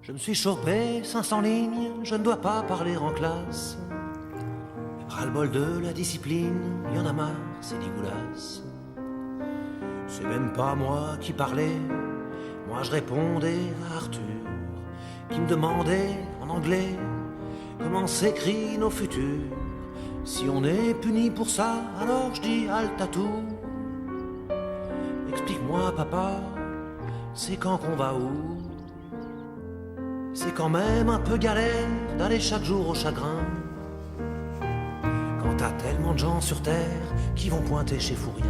Je me suis chopé 500 lignes, je ne dois pas parler en classe. Ras-le-bol de la discipline, y en a marre, c'est dégueulasse. C'est même pas moi qui parlais, moi je répondais à Arthur, qui me demandait en anglais comment s'écrit nos futurs. Si on est puni pour ça, alors je dis halte à tout. Explique-moi papa, c'est quand qu'on va où? C'est quand même un peu galère d'aller chaque jour au chagrin. Quand t'as tellement de gens sur terre qui vont pointer chez Fourien.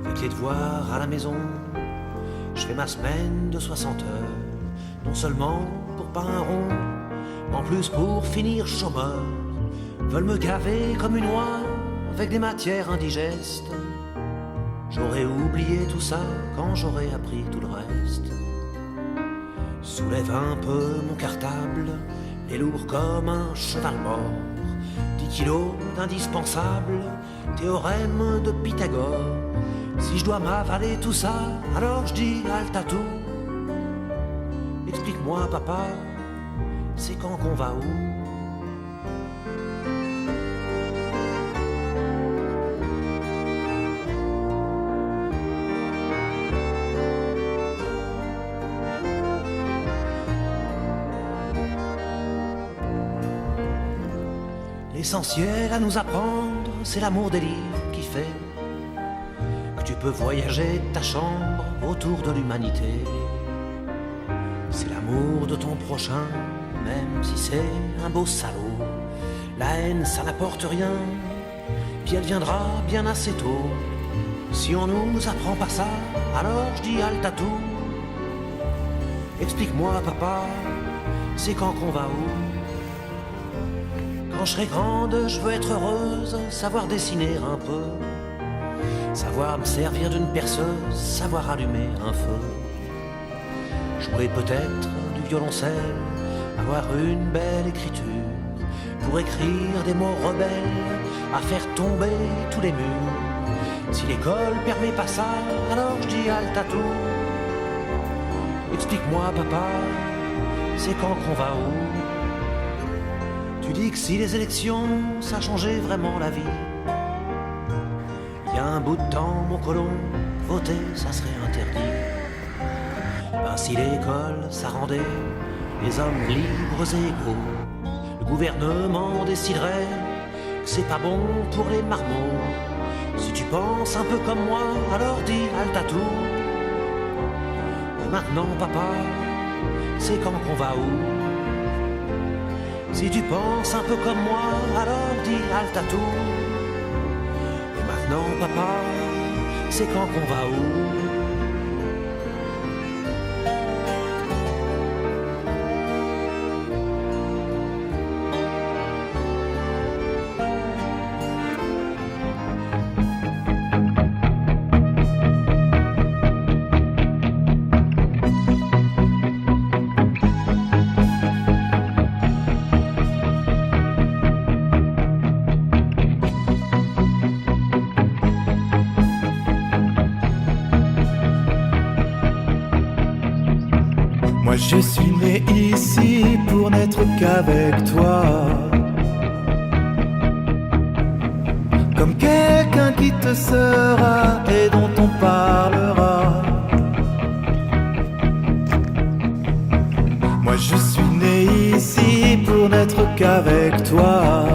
Avec les devoirs à la maison, je fais ma semaine de 60 heures. Non seulement pour pas un rond, en plus pour finir chômeur. Veulent me gaver comme une oie avec des matières indigestes. J'aurais oublié tout ça quand j'aurais appris tout le reste. Soulève un peu mon cartable, est lourd comme un cheval mort. 10 kilos d'indispensable, théorème de Pythagore. Si je dois m'avaler tout ça, alors je dis halte à tout. Explique-moi papa, c'est quand qu'on va où? L'essentiel à nous apprendre, c'est l'amour des livres qui fait que tu peux voyager de ta chambre autour de l'humanité. C'est l'amour de ton prochain, même si c'est un beau salaud. La haine, ça n'apporte rien, puis elle viendra bien assez tôt. Si on nous apprend pas ça, alors je dis halte à tout. Explique-moi papa, c'est quand qu'on va où? Quand je serai grande, je veux être heureuse, savoir dessiner un peu, savoir me servir d'une perceuse, savoir allumer un feu, jouer peut-être du violoncelle, avoir une belle écriture, pour écrire des mots rebelles, à faire tomber tous les murs. Si l'école permet pas ça, alors je dis halte à tout. Explique-moi papa, c'est quand qu'on va où? Tu dis que si les élections, ça changeait vraiment la vie. Il y a un bout de temps, mon colon, voter, ça serait interdit. Ben si l'école, ça rendait les hommes libres et égaux, le gouvernement déciderait que c'est pas bon pour les marmots. Si tu penses un peu comme moi, alors dis halte à tout. Et maintenant, papa, c'est quand qu'on va où? Si tu penses un peu comme moi, alors dis halte à tout. Et maintenant, papa, c'est quand qu'on va où? Moi je suis né ici pour n'être qu'avec toi, comme quelqu'un qui te sera et dont on parlera. Moi je suis né ici pour n'être qu'avec toi.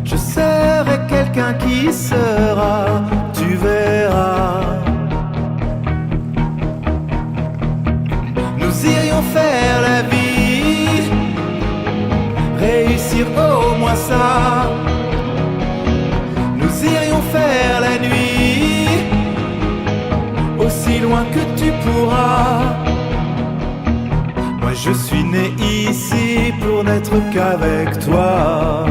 Je serai quelqu'un qui sera, tu verras. Nous irions faire la vie, réussir au moins ça. Nous irions faire la nuit, aussi loin que tu pourras. Moi je suis né ici pour n'être qu'avec toi.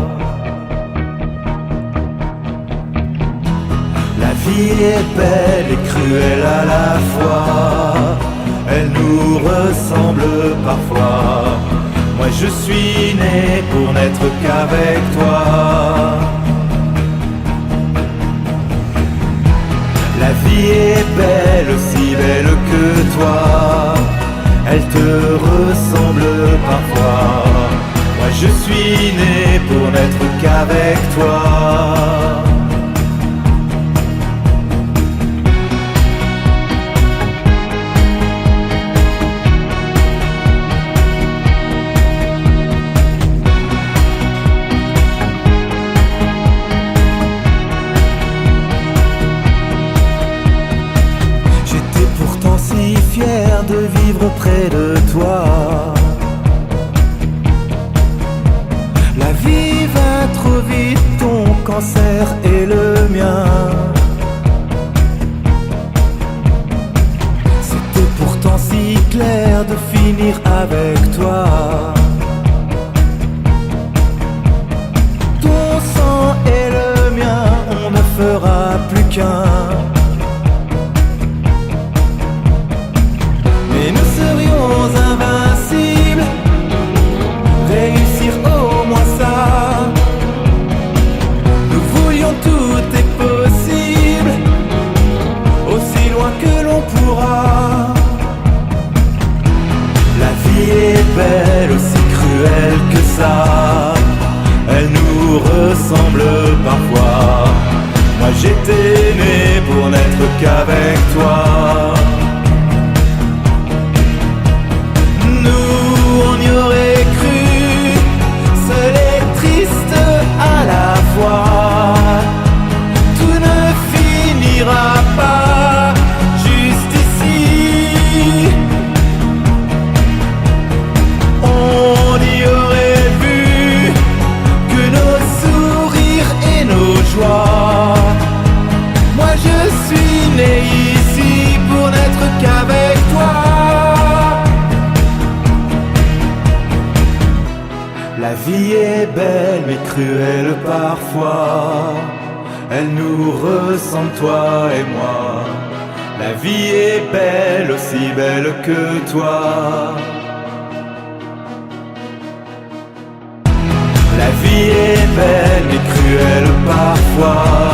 La vie est belle et cruelle à la fois, elle nous ressemble parfois. Moi je suis né pour n'être qu'avec toi. La vie est belle, aussi belle que qu'avec toi. Si fier de vivre près de toi. La vie va trop vite, ton cancer et le mien. C'était pourtant si clair de finir avec toi. Ton sang et le mien, on ne fera plus qu'un. Et nous serions invincibles, réussir au moins ça. Nous voulions tout est possible, aussi loin que l'on pourra. La vie est belle, aussi cruelle que ça. Elle nous ressemble parfois. Moi j'étais né pour n'être qu'avec toi. On y aurait cru, seul et triste à la fois. Tout ne finira pas juste ici. On y aurait vu que nos sourires et nos joies. Moi je suis né ici pour n'être qu'avec toi. La vie est belle mais cruelle parfois. Elle nous ressemble toi et moi. La vie est belle, aussi belle que toi. La vie est belle mais cruelle parfois.